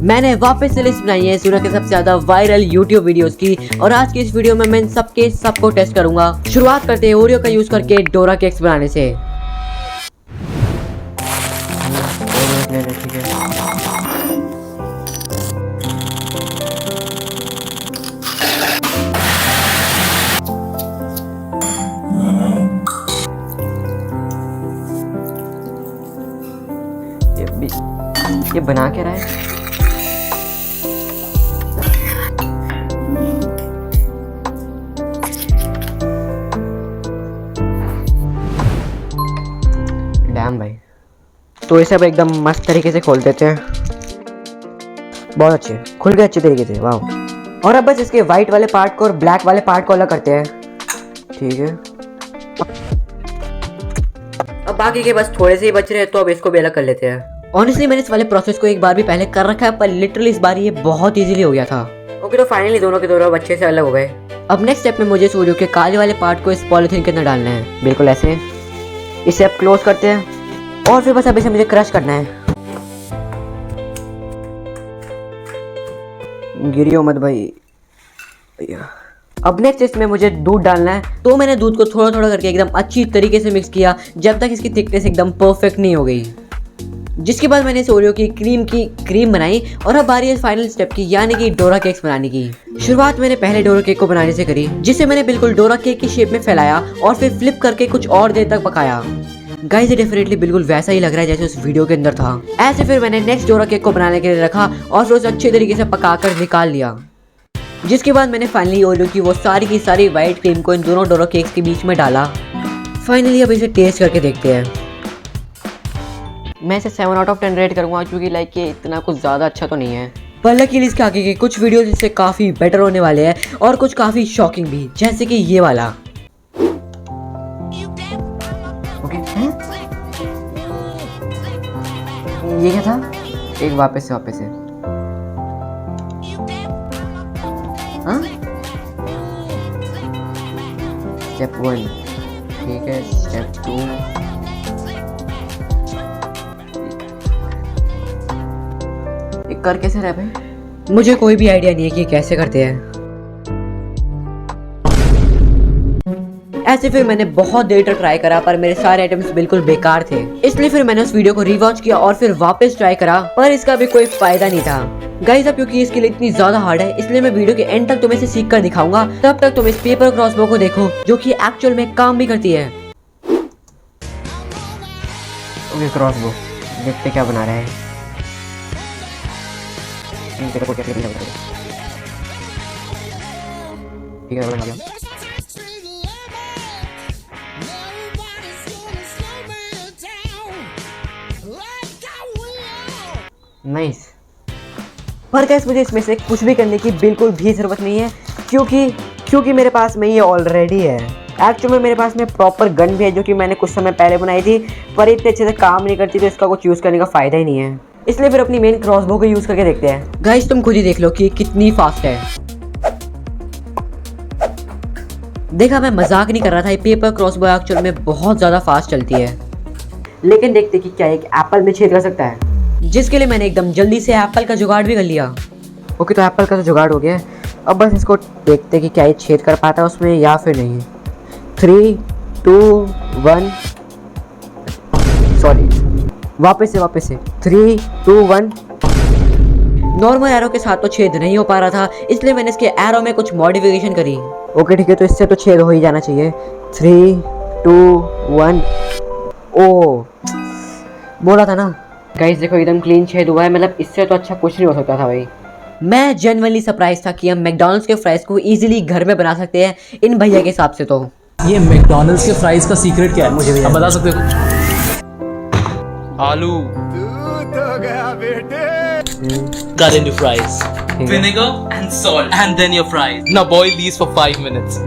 मैंने वापस से लिस्ट बनाई है दुनिया के सबसे ज्यादा वायरल यूट्यूब वीडियोस की, और आज की इस वीडियो में मैं इन सबको टेस्ट करूंगा। शुरुआत करते हैं ओरियो का यूज करके डोरा केक्स बनाने से। ये बना क्या रहा है? डैम भाई, तो इसे अब एकदम मस्त तरीके से खोल देते हैं। बहुत अच्छे खुल गए, अच्छे तरीके से, वाह। और अब बस इसके वाइट वाले पार्ट को और ब्लैक वाले पार्ट को अलग करते हैं। ठीक है, अब बाकी के बस थोड़े से ही बच रहे हैं, तो अब इसको भी अलग कर लेते हैं। ऑनेस्टली मैंने इस वाले प्रोसेस को एक बार भी पहले कर रखा है, पर लिटरली इस बार ये बहुत इजीली हो गया था। ओके, तो फाइनली दोनों के दोनों अच्छे से अलग हो गए। अब नेक्स्ट स्टेप में मुझे सूर्य के काले वाले पार्ट को इस पॉलिथीन के अंदर डालना है, बिल्कुल ऐसे। इसे अब क्लोज करते हैं और फिर बस अब इसे मुझे क्रश करना है। गिरियो मत भाई। अब नेक्स्ट इसमें मुझे दूध डालना है, तो मैंने दूध को थोड़ा थोड़ा करके एकदम अच्छी तरीके से मिक्स किया जब तक इसकी थिकनेस एकदम परफेक्ट नहीं हो गई। जिसके बाद मैंने इस ओरियो की क्रीम बनाई, और अब बारी है फाइनल स्टेप की, यानी कि डोरा केक्स बनाने की। शुरुआत मैंने पहले डोरा केक को बनाने से करी, जिसे मैंने बिल्कुल डोरा केक की शेप में फैलाया और फिर फ्लिप करके कुछ और देर तक पकाया। गाइस, ये डेफिनेटली बिल्कुल वैसा ही लग रहा है जैसे उस वीडियो के अंदर था। ऐसे फिर मैंने नेक्स्ट डोरा केक को बनाने के लिए रखा और फिर उसे अच्छे तरीके से पकाकर निकाल लिया। जिसके बाद मैंने फाइनली ओरियो की वो सारी की सारी व्हाइट क्रीम को इन दोनों डोरा केक्स के बीच में डाला। फाइनली अब इसे टेस्ट करके देखते हैं। मैं इसे 7 आउट ऑफ 10 रेट करूँगा, क्योंकि लाइक ये इतना कुछ ज़्यादा अच्छा तो नहीं है। पर लेकिन इसके आगे के कुछ वीडियोस इससे काफ़ी बेटर होने वाले हैं, और कुछ काफ़ी शॉकिंग भी, जैसे कि ये वाला। ओके, ये क्या था? एक वापस से हाँ, स्टेप 1 ठीक है, स्टेप 2 एक कर कैसे रहा है? मुझे कोई भी आइडिया नहीं है कि कैसे करते हैं। ऐसे फिर मैंने बहुत देर तक ट्राई करा, पर मेरे सारे आइटम्स बिल्कुल बेकार थे। इसलिए फिर मैंने उस वीडियो को रिवॉच किया और फिर वापस ट्राई करा, पर इसका भी कोई फायदा नहीं था। गाइस, अब क्योंकि इसके लिए इतनी ज्यादा हार्ड है, इसलिए मैं वीडियो के एंड तक तुम्हें इसे सीख कर दिखाऊंगा। तब तक तुम इस पेपर क्रॉसबो को देखो, जो कि एक्चुअल में काम भी करती है। ओके, क्रॉसबो देखते क्या बना रहा है। ठीक है, बना लिया। नाइस। पर गाइस, मुझे इसमें से कुछ भी करने की बिल्कुल भी ज़रूरत नहीं है, क्योंकि मेरे पास में ये ऑलरेडी है। एक्चुअली में मेरे पास में प्रॉपर गन भी है, जो कि मैंने कुछ समय पहले बनाई थी, पर इतने अच्छे से काम नहीं करती, तो इसका कुछ यूज़ करने का फ़ायदा ही नहीं है। इसलिए फिर अपनी मेन क्रॉसबो को यूज़ करके देखते हैं। गाइस, तुम खुद ही देख लो कि कितनी फास्ट है। देखा, मैं मजाक नहीं कर रहा था। ये पेपर क्रॉसबो एक्चुअल में बहुत ज़्यादा फास्ट चलती है। लेकिन देखते कि क्या एक एप्पल में छेद कर सकता है, जिसके लिए मैंने एकदम जल्दी से एप्पल का जुगाड़ भी कर लिया। ओके, तो एप्पल का तो जुगाड़ हो गया। अब बस इसको देखते कि क्या ये छेद कर पाता है उसमें या फिर नहीं। 3, 2, 1 सॉरी, वापस से 3, 2, 1। नॉर्मल एरो के साथ तो छेद नहीं हो पा रहा था, इसलिए मैंने इसके एरो में कुछ मॉडिफिकेशन करी। ओके ठीक है, तो इससे तो छेद हो ही जाना चाहिए। 3, 2, 1। ओ, बोला था ना। गाइस देखो, एकदम क्लीन छेद हुआ है, मतलब इससे तो अच्छा कुछ नहीं हो सकता था भाई। मैं जेन्युइनली सरप्राइज था कि हम मैकडॉनल्ड्स के फ्राइज को इजीली घर में बना सकते हैं इन भैया के हिसाब से। तो ये मैकडॉनल्ड्स के फ्राइज का सीक्रेट क्या है, मुझे आप बता सकते हो? आलू तो गया बेटे। cut into fries, vinegar and salt, and then your fries. Now boil these for 5 minutes.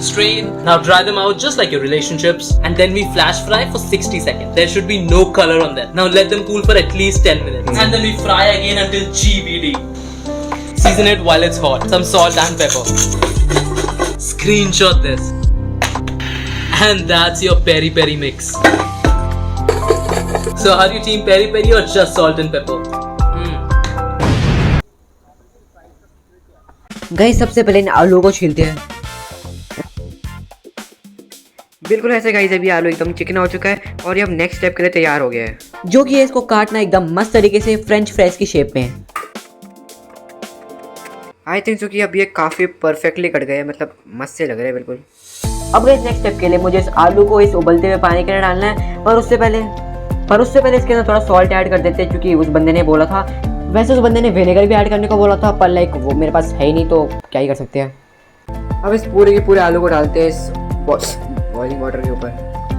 Strain. Now dry them out just like your relationships, and then we flash fry for 60 seconds. There should be no color on them. Now let them cool for at least 10 minutes, and then we fry again until GBD. Season it while it's hot. Some salt and pepper. Screenshot this, and that's your peri peri mix. So are you team peri peri or just salt and pepper? Guys सबसे पहले इन आलू को छीलते हैं। बिल्कुल ऐसे guys अभी आलू एकदम चिकना हो चुका है और ये अब नेक्स्ट स्टेप के लिए तैयार हो गया है, जो कि है इसको काटना एकदम मस्त तरीके से फ्रेंच फ्राइज की शेप में। आई थिंक सो कि अब ये काफ़ी परफेक्टली कट गए, मतलब मस्त से लग रहे हैं बिल्कुल। अब गाइस नेक्स्ट स्टेप के लिए मुझे इस आलू को इस उबलते हुए पानी के अंदर डालना है, पर उससे पहले इसके अंदर थोड़ा सॉल्ट ऐड कर देते हैं, क्योंकि उस बंदे ने बोला था, वैसे उस बंदे ने विनेगर भी ऐड करने को बोला था, पर लाइक वो मेरे पास है ही नहीं, तो क्या ही कर सकते हैं। अब इस पूरे के पूरे आलू को डालते हैं इस बॉइलिंग वाटर के ऊपर।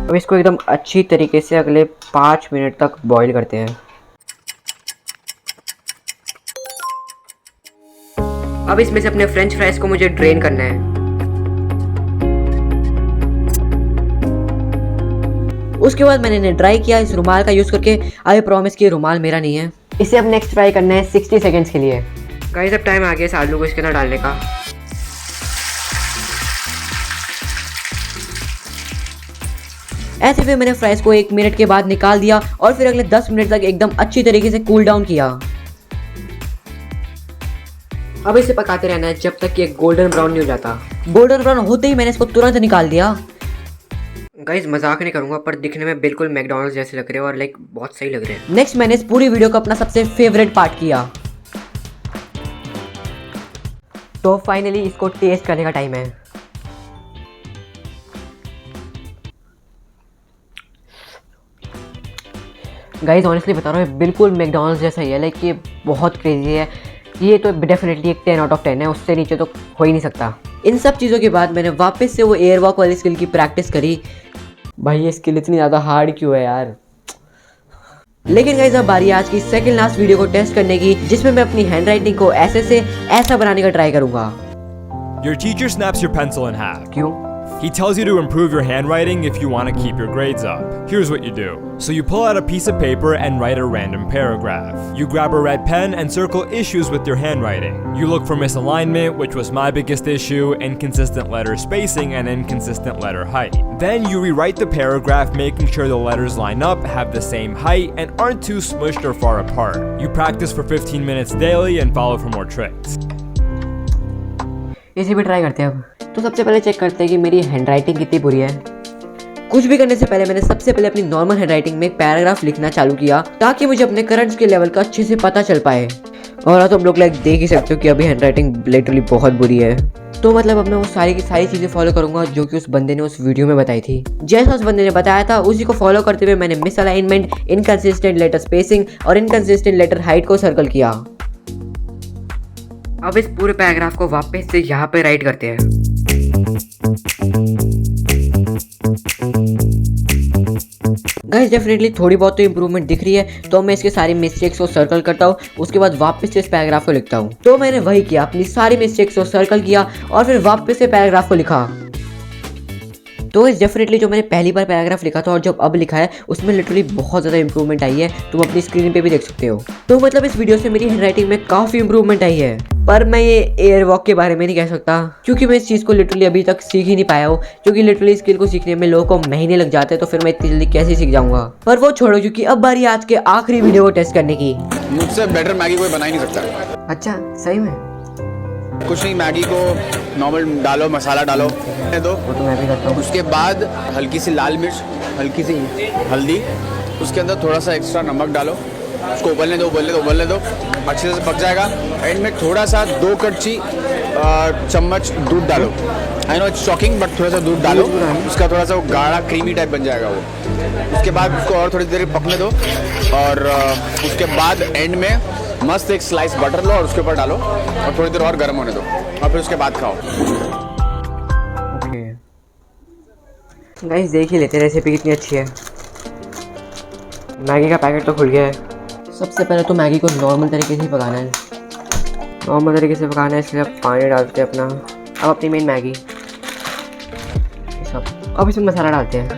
अब इसको एकदम अच्छी तरीके से अगले 5 मिनट तक बॉईल करते हैं। अब इसमें से अपने फ्रेंच फ्राइज को मुझे ड्रेन करना है। उसके बाद मैंने इन्हें ड्राई किया इस रुमाल का यूज़ करके। आई प्रॉमिस कि रुमाल मेरा नहीं है। इसे अब नेक्स्ट फ्राई करना है 60 सेकेंड्स के लिए। गाइस अब टाइम आ गया इस आलू को इसके अंदर डालने का। ऐसे फिर मैंने फ्राइज को 1 मिनट के बाद निकाल दिया और फिर अगले 10 मिनट तक एकदम अच्छी तरीके से कूल डाउन किया। अब इसे पकाते रहना है जब तक कि गोल्डन ब्राउन नहीं हो जाता। गोल्डन ब्राउन होते ही मैंने इसको तुरंत निकाल दिया। गाइस मजाक नहीं करूंगा, पर दिखने में बिल्कुल मैकडॉनल्ड्स जैसे लग रहे हैं और लाइक बहुत सही लग रहे हैं। नेक्स्ट मैंने इस पूरी वीडियो को अपना सबसे फेवरेट पार्ट किया, तो फाइनली इसको टेस्ट करने का टाइम है। गाइस ऑनेस्टली बता रहा हूँ बिल्कुल मैकडॉनल्ड्स जैसा ही है, लाइक ये बहुत क्रेजी है। ये तो डेफिनेटली एक 10 आउट ऑफ 10 है, उससे नीचे तो हो ही नहीं सकता। इन सब चीज़ों के बाद मैंने वापस से वो एयर वॉक वाली स्किल की प्रैक्टिस करी। भाई ये स्किल इतनी ज़्यादा हार्ड क्यों है यार। लेकिन गाइस अब बारी आज की सेकंड लास्ट वीडियो को टेस्ट करने की, जिसमें मैं अपनी हैंड राइटिंग को ऐसे से ऐसा बनाने का ट्राई करूंगा। Your teacher snaps your pencil in half. क्यों? He tells you to improve your handwriting if you want to keep your grades up. Here's what you do. So you pull out a piece of paper and write a random paragraph. You grab a red pen and circle issues with your handwriting. You look for misalignment, which was my biggest issue, inconsistent letter spacing, and inconsistent letter height. Then you rewrite the paragraph, making sure the letters line up, have the same height, and aren't too smushed or far apart. You practice for 15 minutes daily and follow for more tricks. इसे भी try करते हैं अब। तो सबसे पहले check करते हैं कि मेरी हैंडराइटिंग कितनी बुरी है। कुछ भी करने से पहले मैंने सबसे पहले अपनी नॉर्मल हैंडराइटिंग में एक पैराग्राफ लिखना चालू किया, ताकि मुझे अपने करंट के लेवल का अच्छे से पता चल पाए। और तुम लोग लाइक देख ही सकते हो कि अभी हैंडराइटिंग लिटरली बहुत बुरी है। तो मतलब अब मैं वो सारी की सारी चीज़ें फॉलो करूंगा जो कि उस बंदे ने उस वीडियो में बताई थी। जैसा उस बंदे ने बताया था उसी को फॉलो करते हुए मैंने misalignment, inconsistent letter spacing और इनकंसिस्टेंट लेटर हाइट को सर्कल किया। अब इस पूरे पैराग्राफ को वापस से यहाँ पे राइट करते हैं। गाइस डेफिनेटली थोड़ी बहुत तो इम्प्रूवमेंट दिख रही है, तो मैं इसके सारी मिस्टेक्स को सर्कल करता हूँ, उसके बाद वापस से इस पैराग्राफ को लिखता हूँ। तो मैंने वही किया, अपनी सारी मिस्टेक्स को सर्कल किया और फिर वापस से पैराग्राफ को लिखा। तो इस डेफिनेटली जो मैंने पहली बार पैराग्राफ लिखा था और जो अब लिखा है उसमें लिटरली बहुत ज़्यादा इंप्रूवमेंट आई है, तुम अपनी स्क्रीन पे भी देख सकते हो। तो मतलब इस वीडियो से मेरी हैंडराइटिंग में काफ़ी इंप्रूवमेंट आई है। पर मैं ये एयर वॉक के बारे में नहीं कह सकता, क्योंकि मैं इस चीज़ को लिटरली अभी तक सीख ही नहीं पाया हूँ, क्योंकि लिटरली स्किल को सीखने में लोगों को महीने लग जाते हैं, तो फिर मैं इतनी जल्दी कैसे सीख जाऊँगा। पर वो छोड़ो, क्योंकि अब बारी आज के आखिरी वीडियो को टेस्ट करने की। मुझसे बेटर मैगी कोई बना ही नहीं सकता। अच्छा सही में? कुछ नहीं, मैगी को नॉर्मल डालो, मसाला डालो, दो, वो तो मैं भी करता हूँ। उसके बाद हल्की सी लाल मिर्च, हल्की सी हल्दी, उसके अंदर थोड़ा सा एक्स्ट्रा नमक डालो, उसको उबलने दो, अच्छे से पक जाएगा। एंड में थोड़ा सा 2 कड़छी चम्मच दूध डालो। I know it's shocking, but थोड़ा सा दूध डालो, उसका थोड़ा सा गाढ़ा क्रीमी टाइप बन जाएगा वो। उसके बाद उसको और थोड़ी देर पकने दो और उसके बाद एंड में मस्त एक स्लाइस बटर लो और उसके ऊपर डालो और थोड़ी देर और गर्म होने दो और फिर उसके बाद खाओ। गाइस देख ही लेते हैं रेसिपी कितनी अच्छी है। मैगी का पैकेट तो खुल गया है। सबसे पहले तो मैगी को नॉर्मल तरीके से ही पकाना है, इसलिए पानी डालते हैं अपना। अब अपनी मेन मैगी सब, अब इसमें मसाला डालते हैं।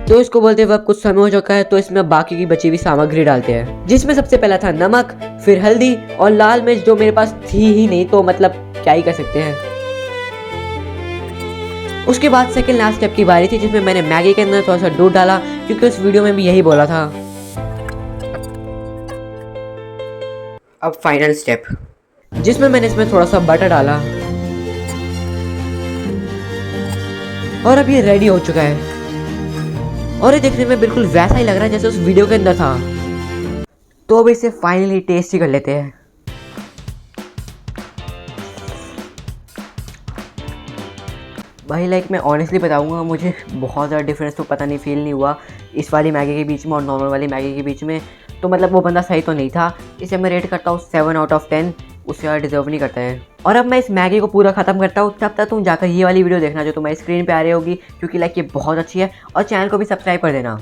तो इसको बोलते वक्त कुछ समय हो चुका है, तो इसमें बाकी की बची हुई सामग्री डालते हैं, जिसमें सबसे पहला था नमक, फिर हल्दी और लाल मिर्च, जो मेरे पास थी ही नहीं, तो मतलब क्या ही कर सकते हैं। उसके बाद सेकंड लास्ट स्टेप की बारी थी, जिसमें मैंने मैगी के अंदर थोड़ा सा दूध डाला, क्योंकि उस वीडियो में भी यही बोला था। अब फाइनल स्टेप, जिसमें मैंने इसमें थोड़ा सा बटर डाला और अब ये रेडी हो चुका है और ये देखने में बिल्कुल वैसा ही लग रहा है जैसे उस वीडियो के अंदर था। तो अब इसे फाइनली टेस्ट ही कर लेते हैं। भाई लाइक मैं ऑनेस्टली बताऊंगा, मुझे बहुत ज़्यादा डिफरेंस तो पता नहीं, फील नहीं हुआ इस वाली मैगी के बीच में और नॉर्मल वाली मैगी के बीच में। तो मतलब वो बंदा सही तो नहीं था। इसे मैं रेट करता हूँ 7 आउट ऑफ 10, उससे ज़्यादा डिजर्व नहीं करता है। और अब मैं इस मैगी को पूरा ख़त्म करता हूँ, तब तक तुम जाकर ये वाली वीडियो देखना जो तुम्हारी स्क्रीन पे आ रही होगी, क्योंकि लाइक ये बहुत अच्छी है। और चैनल को भी सब्सक्राइब कर देना।